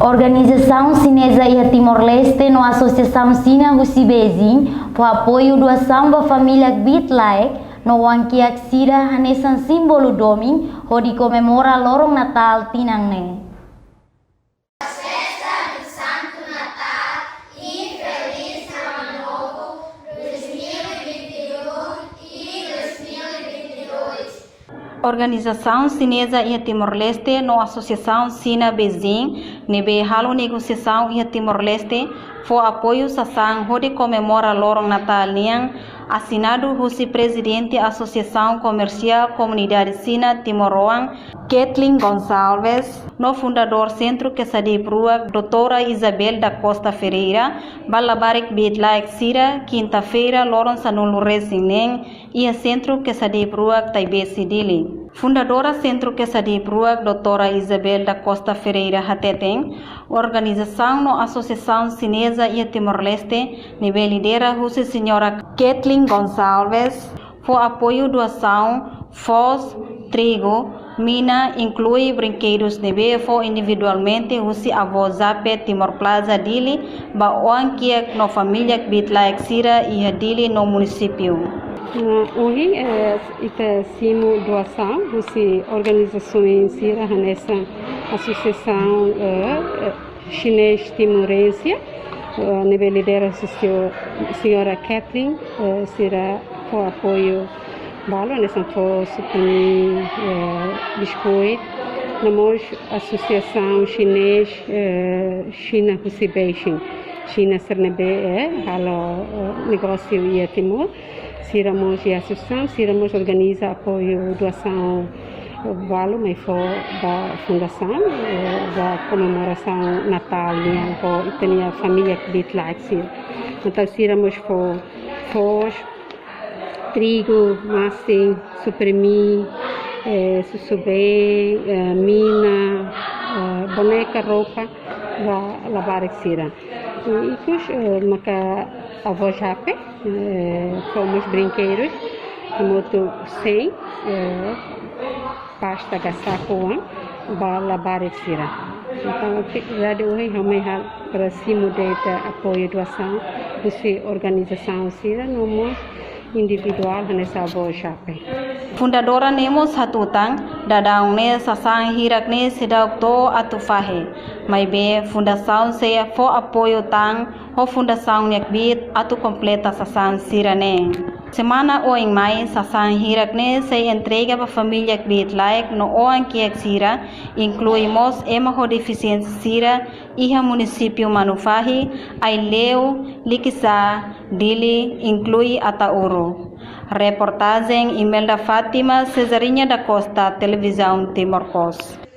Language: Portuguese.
Organização Chinesa e Timor-Leste no Associação China Husi Beijing por apoio doação da família Bitlaek no Wangkiak Sira hanesan símbolo doming onde comemora lorong Natal Tinangne. Organização Chinesa e Timor-Leste no Associação China Beijing nebe halo negociação e Timor-Leste for apoio sasang onde comemora lorong Natal niang assinado Husi Presidente Associação Comercial Comunidade China Timor-Roang Kathleen Gonçalves no fundador Centro Quesadip Ruak Doutora Isabel da Costa Ferreira Balabarik Bitlaek Sira quinta-feira lorong Sanulu Resineng e a Centro Quesadip Ruak Taipei Sidili. Fundadora Centro Quesadip Ruak Doutora Isabel da Costa Ferreira Hateteng, organização no Associação Chinesa e Timor-Leste, nível lidera Husi Senhora Kathleen Gonçalves, for apoio doação, fós, trigo, mina, inclui brinquedos nebe for individualmente Husi Avó Zape Timor Plaza Dili, ba Wangkiak no família Bitlaek Sira e Dili no município. Hoje ita simo doação Husi organizações Sira nessa associação chinês timorense, nível lidera a senhora Kathleen Sira for apoio balo nessa for suprimir biscoito. Nós associação chinês China Husi Beijing China Sernebe halo negócio e Timor. Siramos e associação, Siramos organiza apoio doação valo, mas for da fundação, da comemoração Natal, né, for tem a família Bitlaek Sira. Então Siramos for fós, trigo, massa, suprimir, susubê, mina, boneca, roupa, da lavar Sira. E depois, maca avó Jape, fomos brinquedos, moto 100, pasta gasacoan, ba lavar Sira. Então, já de hoje, realmente, para cima de apoio doação, você organização Sira, não individual nessa avó Jape. Fundadora nemos hatutang dadang ne sasang hirak ne sidak to atufahe mai be fundação se for apoio tang ho fundação nekbit atu completa sasang sirane semana o em mai sasang hirak ne se entrega para família Bitlaek no Wangkiak Sira incluímos ema ho deficiência Sira e a município Manufahi Aileu Likisa Dili inclui Atauro. Reportagem Imelda Fátima Cesarinha da Costa, Televisão Timor-Costa.